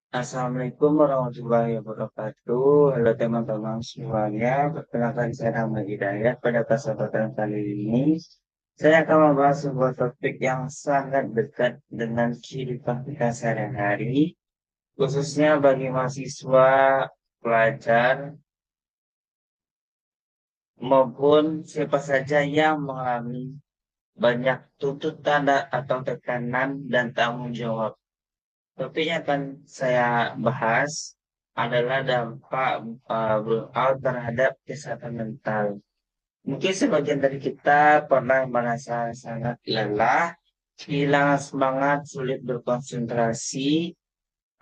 Assalamualaikum warahmatullahi wabarakatuh. Halo teman-teman semuanya. Perkenalkan saya Ahmad Hidayat. Pada kesempatan kali ini, saya akan membahas sebuah topik yang sangat dekat dengan kehidupan kita sehari-hari, khususnya bagi mahasiswa, pelajar, maupun siapa saja yang mengalami banyak tuntutan atau tekanan dan tanggung jawab. Topik yang akan saya bahas adalah dampak burnout terhadap kesehatan mental. Mungkin sebagian dari kita pernah merasa sangat lelah, kehilangan semangat, sulit berkonsentrasi,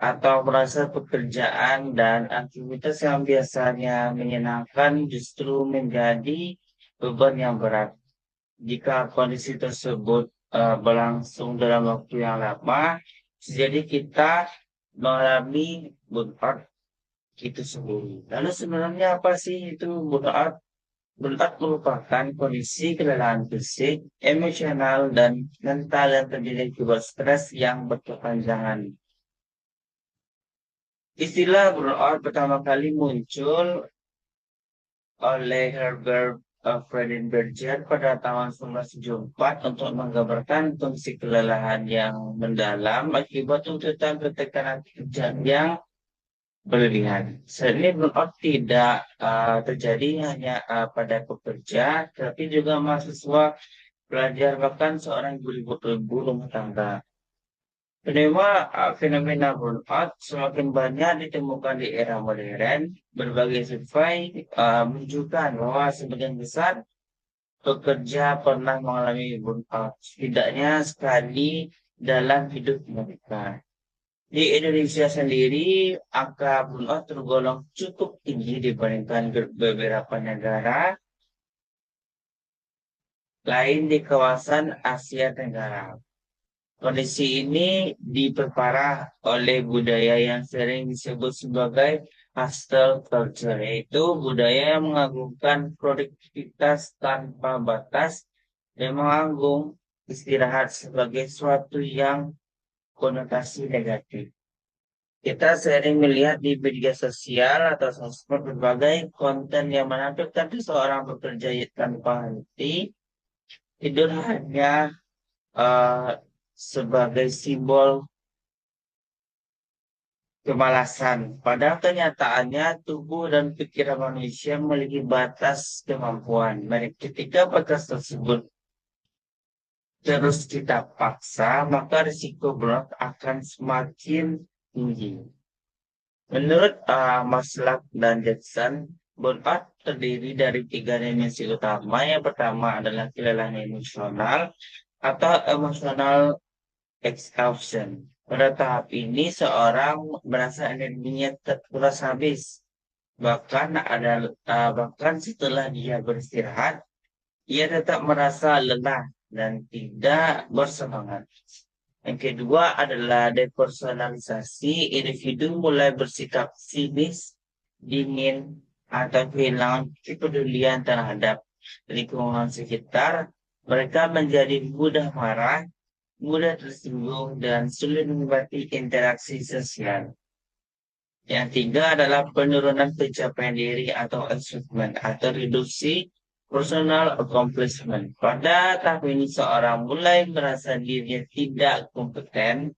atau merasa pekerjaan dan aktivitas yang biasanya menyenangkan justru menjadi beban yang berat. Jika kondisi tersebut berlangsung dalam waktu yang lama, jadi kita mengalami burnout itu sendiri. Lalu sebenarnya apa sih itu burnout? Burnout merupakan kondisi kelelahan fisik, emosional, dan mental yang terjadi akibat stres yang berkepanjangan. Istilah burnout pertama kali muncul oleh Herbert Freudenberger pada tahun 1974 untuk menggambarkan fungsi kelelahan yang mendalam akibat tuntutan tekanan pekerjaan yang berlebihan. Seni burnout tidak terjadi hanya pada pekerja, tapi juga mahasiswa, pelajar, bahkan seorang ibu rumah tangga. Fenomena burnout semakin banyak ditemukan di era modern. Berbagai survei menunjukkan bahwa sebagian besar pekerja pernah mengalami burnout, setidaknya sekali dalam hidup mereka. Di Indonesia sendiri, angka burnout tergolong cukup tinggi dibandingkan beberapa negara lain di kawasan Asia Tenggara. Kondisi ini diperparah oleh budaya yang sering disebut sebagai hustle culture, yaitu budaya yang mengagungkan produktivitas tanpa batas dan mengagung istirahat sebagai sesuatu yang konotasi negatif. Kita sering melihat di media sosial atau sosmed berbagai konten yang menampilkan seseorang bekerja tanpa henti, tidur hanya eh, sebagai simbol kemalasan. Padahal kenyataannya tubuh dan pikiran manusia memiliki batas kemampuan. Ketika batas tersebut terus kita paksa, maka risiko burnout akan semakin tinggi. Menurut Maslach dan Jackson, burnout terdiri dari tiga dimensi utama. Yang pertama adalah kelelahan emosional atau emotional exhaustion. Pada tahap ini, seorang merasa energinya terkuras habis. Bahkan setelah dia beristirahat, ia tetap merasa lelah dan tidak bersemangat. Yang kedua adalah depersonalisasi. Individu mulai bersikap sinis, dingin, atau kehilangan kepedulian terhadap lingkungan sekitar. Mereka menjadi mudah marah, mudah tersinggung, dan sulit menikmati interaksi sosial. Yang tiga adalah penurunan pencapaian diri atau achievement atau reduksi personal accomplishment. Pada tahap ini seorang mulai merasa dirinya tidak kompeten,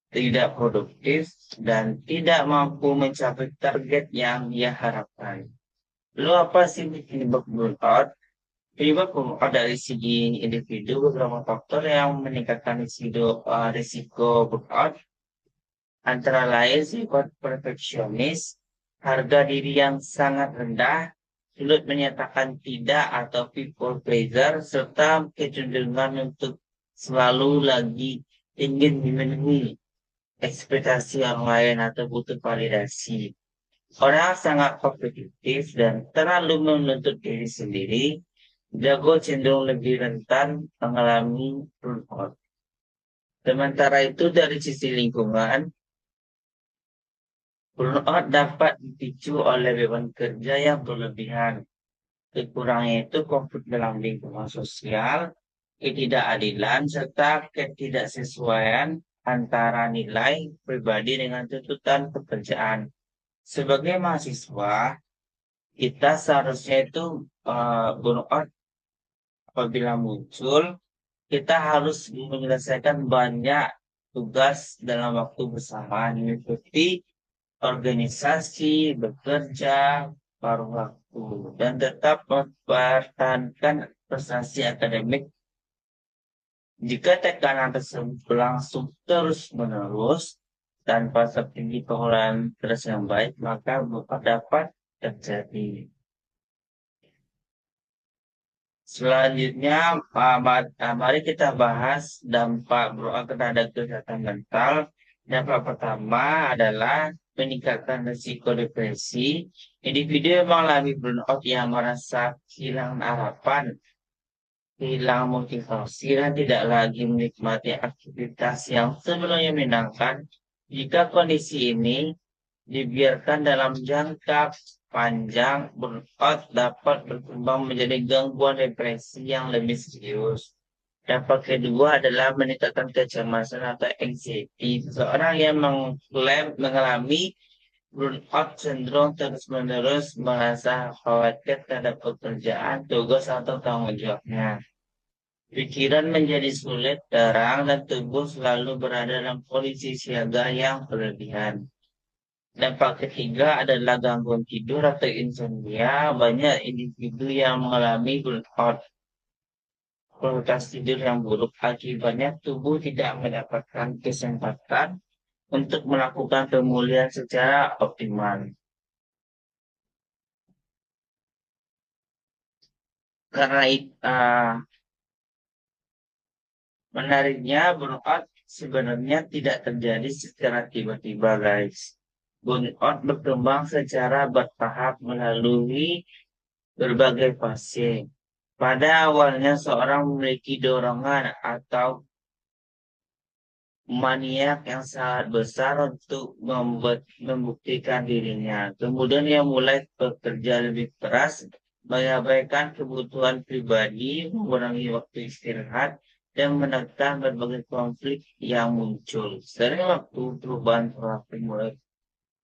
tidak produktif, dan tidak mampu mencapai target yang dia harapkan. Lalu apa sih penyebab burnout? Penyebab burnout dari segi individu beberapa faktor yang meningkatkan risiko burnout antara lain sifat perfeksionis, harga diri yang sangat rendah, sulit menyatakan tidak atau people pleaser, serta kecenderungan untuk selalu lagi ingin memenuhi ekspektasi orang lain atau butuh validasi. Orang sangat kompetitif dan terlalu menuntut diri sendiri, jago cenderung lebih rentan mengalami burnout. Sementara itu dari sisi lingkungan, burnout dapat dipicu oleh beban kerja yang berlebihan. Kekurangnya itu konflik dalam lingkungan sosial, ketidakadilan, serta ketidaksesuaian antara nilai pribadi dengan tuntutan pekerjaan. Sebagai mahasiswa, kita seharusnya itu burnout apabila muncul, kita harus menyelesaikan banyak tugas dalam waktu bersamaan, mengikuti organisasi, bekerja, paruh waktu, dan tetap mempertahankan prestasi akademik. Jika tekanan tersebut berlangsung terus-menerus tanpa strategi pengolahan stres yang baik, maka dapat terjadi. Selanjutnya, mari kita bahas dampak burnout terhadap kesehatan mental. Dampak pertama adalah meningkatkan risiko depresi. Individu yang mengalami burnout yang merasa kehilangan harapan, kehilangan motivasi, dan tidak lagi menikmati aktivitas yang sebelumnya menyenangkan. Jika kondisi ini dibiarkan dalam jangka panjang, burnout dapat berkembang menjadi gangguan depresi yang lebih serius. Dampak kedua adalah meningkatkan kecemasan atau anxiety. Seseorang yang mengklaim mengalami burnout syndrome terus-menerus merasa khawatir terhadap pekerjaan, tugas, atau tanggung jawabnya. Pikiran menjadi sulit terang dan tubuh selalu berada dalam kondisi siaga yang berlebihan. Dampak ketiga adalah gangguan tidur atau insomnia. Banyak individu yang mengalami burnout, kualitas tidur yang buruk, akibatnya tubuh tidak mendapatkan kesempatan untuk melakukan pemulihan secara optimal. Karena itu, menariknya, burnout sebenarnya tidak terjadi secara tiba-tiba, guys. Burnout berkembang secara bertahap melalui berbagai fase. Pada awalnya, seorang memiliki dorongan atau maniak yang sangat besar untuk membuktikan dirinya. Kemudian ia mulai bekerja lebih keras, mengabaikan kebutuhan pribadi, mengurangi waktu istirahat, dan menekan berbagai konflik yang muncul. Sering waktu perubahan perilaku mulai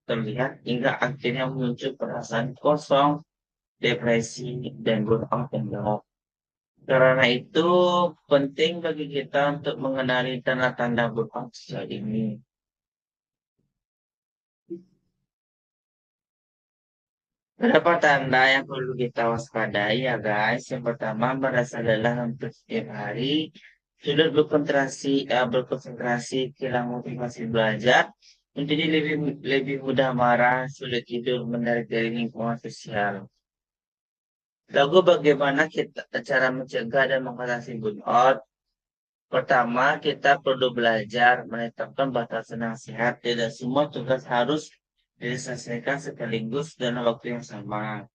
terlihat hingga akhirnya muncul perasaan kosong, depresi, dan burnout yang berat. Karena itu penting bagi kita untuk mengenali tanda-tanda burnout sejak dini. Beberapa tanda yang perlu kita waspadai ya guys. Yang pertama, merasa lelah hampir setiap hari, sulit berkonsentrasi, kehilangan motivasi belajar, menjadi lebih mudah marah, sulit tidur, menarik dari lingkungan sosial. Lalu bagaimana cara mencegah dan mengatasi burnout? Pertama, kita perlu belajar menetapkan batasan yang sehat. Tidak semua tugas harus diselesaikan sekaligus dalam waktu yang sama.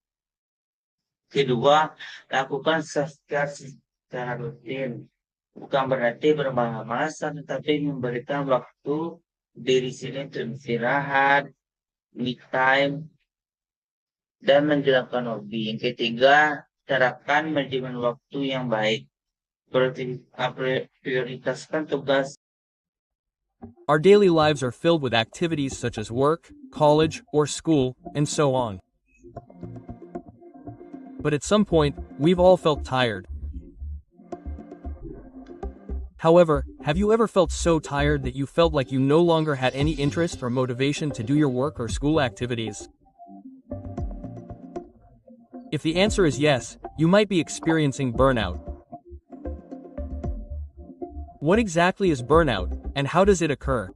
Kedua, lakukan self-care secara rutin. Bukan berarti bermalas-malasan, tetapi memberikan waktu diri sendiri untuk istirahat, me time, dan menjalankan hobi. Yang ketiga, terapkan manajemen waktu yang baik. Prioritaskan tugas. Our daily lives are filled with activities such as work, college, or school, and so on. But at some point, we've all felt tired. However, have you ever felt so tired that you felt like you no longer had any interest or motivation to do your work or school activities? If the answer is yes, you might be experiencing burnout. What exactly is burnout, and how does it occur?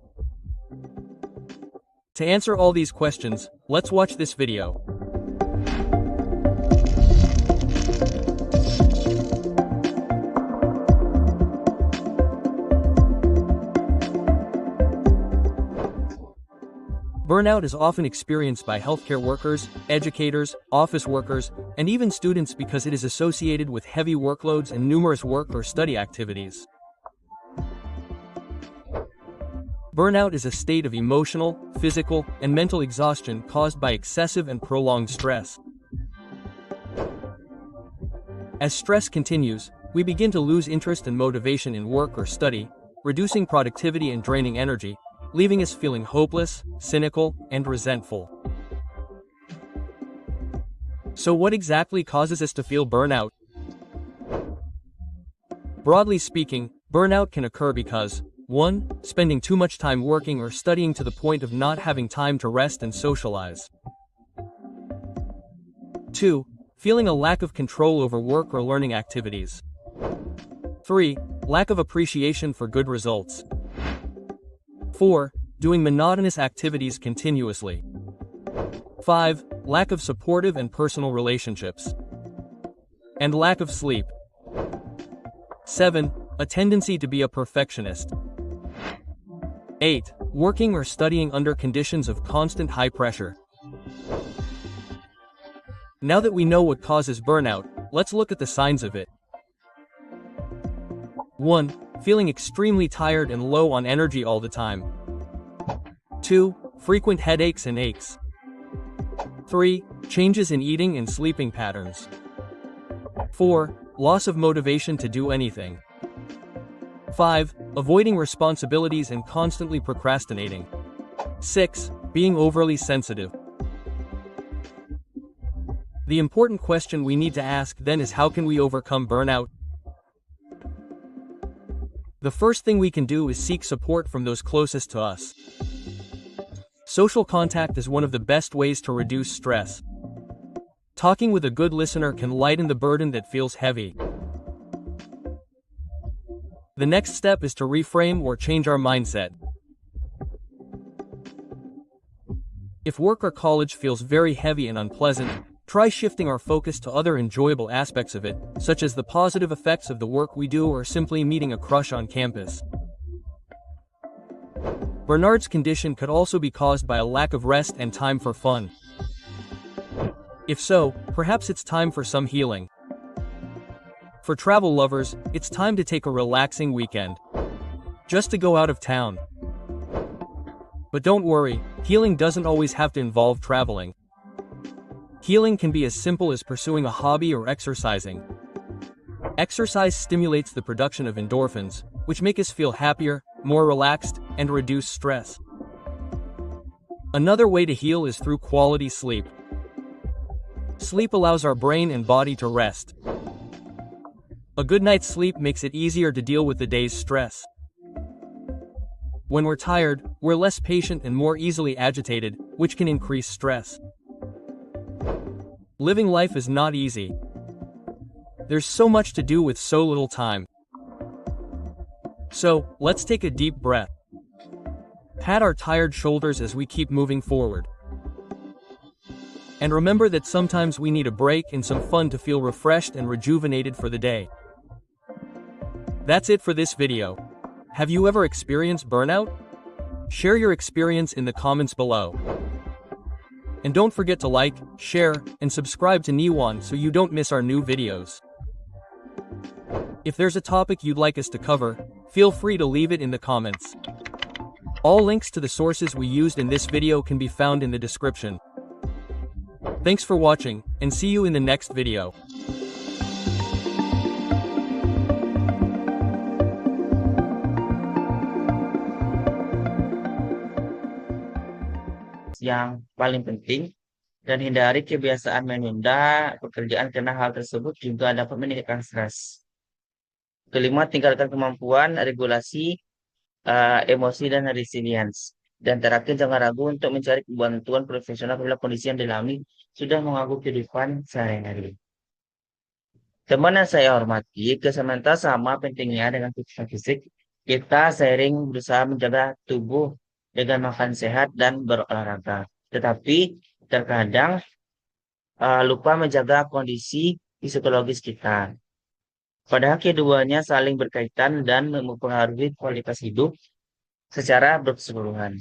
To answer all these questions, let's watch this video. Burnout is often experienced by healthcare workers, educators, office workers, and even students because it is associated with heavy workloads and numerous work or study activities. Burnout is a state of emotional, physical, and mental exhaustion caused by excessive and prolonged stress. As stress continues, we begin to lose interest and motivation in work or study, reducing productivity and draining energy, leaving us feeling hopeless, cynical, and resentful. So what exactly causes us to feel burnout? Broadly speaking, burnout can occur because 1. Spending too much time working or studying to the point of not having time to rest and socialize. 2. Feeling a lack of control over work or learning activities. 3. Lack of appreciation for good results. 4. Doing monotonous activities continuously. 5. Lack of supportive and personal relationships. And lack of sleep. 7. A tendency to be a perfectionist. 8. Working or studying under conditions of constant high pressure. Now that we know what causes burnout, let's look at the signs of it. 1. Feeling extremely tired and low on energy all the time. 2. Frequent headaches and aches. 3. Changes in eating and sleeping patterns. 4. Loss of motivation to do anything. 5. Avoiding responsibilities and constantly procrastinating. 6. Being overly sensitive. The important question we need to ask then is, how can we overcome burnout? The first thing we can do is seek support from those closest to us. Social contact is one of the best ways to reduce stress. Talking with a good listener can lighten the burden that feels heavy. The next step is to reframe or change our mindset. If work or college feels very heavy and unpleasant, try shifting our focus to other enjoyable aspects of it, such as the positive effects of the work we do or simply meeting a crush on campus. Bernard's condition could also be caused by a lack of rest and time for fun. If so, perhaps it's time for some healing. For travel lovers, it's time to take a relaxing weekend. Just to go out of town. But don't worry, healing doesn't always have to involve traveling. Healing can be as simple as pursuing a hobby or exercising. Exercise stimulates the production of endorphins, which make us feel happier, more relaxed, and reduce stress. Another way to heal is through quality sleep. Sleep allows our brain and body to rest. A good night's sleep makes it easier to deal with the day's stress. When we're tired, we're less patient and more easily agitated, which can increase stress. Living life is not easy. There's so much to do with so little time. So, let's take a deep breath. Pat our tired shoulders as we keep moving forward. And remember that sometimes we need a break and some fun to feel refreshed and rejuvenated for the day. That's it for this video. Have you ever experienced burnout? Share your experience in the comments below. And don't forget to like, share, and subscribe to Niwan so you don't miss our new videos. If there's a topic you'd like us to cover, feel free to leave it in the comments. All links to the sources we used in this video can be found in the description. Thanks for watching, and see you in the next video. Yang paling penting, dan hindari kebiasaan menunda pekerjaan karena hal tersebut juga dapat meningkatkan stres. Kelima, tingkatkan kemampuan regulasi emosi dan resilience. Dan terakhir, jangan ragu untuk mencari bantuan profesional apabila kondisi yang dialami sudah mengganggu kehidupan sehari-hari. Teman yang saya hormati, kesamaan sama pentingnya dengan fisik. Kita sering berusaha menjaga tubuh dengan makan sehat dan berolahraga. Tetapi terkadang lupa menjaga kondisi psikologis kita. Padahal keduanya saling berkaitan dan mempengaruhi kualitas hidup secara berkeseluruhan.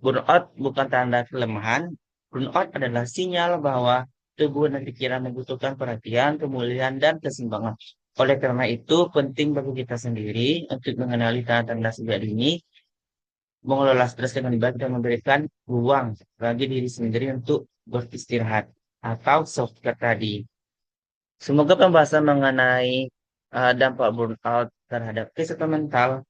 Burnout bukan tanda kelemahan. Burnout adalah sinyal bahwa tubuh dan pikiran membutuhkan perhatian, pemulihan, dan keseimbangan. Oleh karena itu, penting bagi kita sendiri untuk mengenali tanda-tanda sejak dini, mengelola stres dengan baik, dan memberikan ruang bagi diri sendiri untuk beristirahat atau self-care tadi. Semoga pembahasan mengenai dampak burnout terhadap kesehatan mental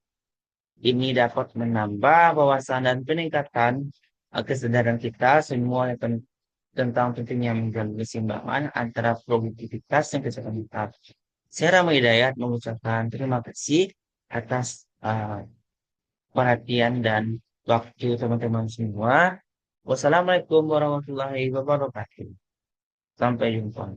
ini dapat menambah wawasan dan peningkatan kesadaran kita semua tentang pentingnya menjaga keseimbangan antara produktivitas dan kesehatan mental. Saya Rama Hidayat mengucapkan terima kasih atas perhatian dan waktu teman-teman semua. Wassalamualaikum warahmatullahi wabarakatuh. Sampai jumpa.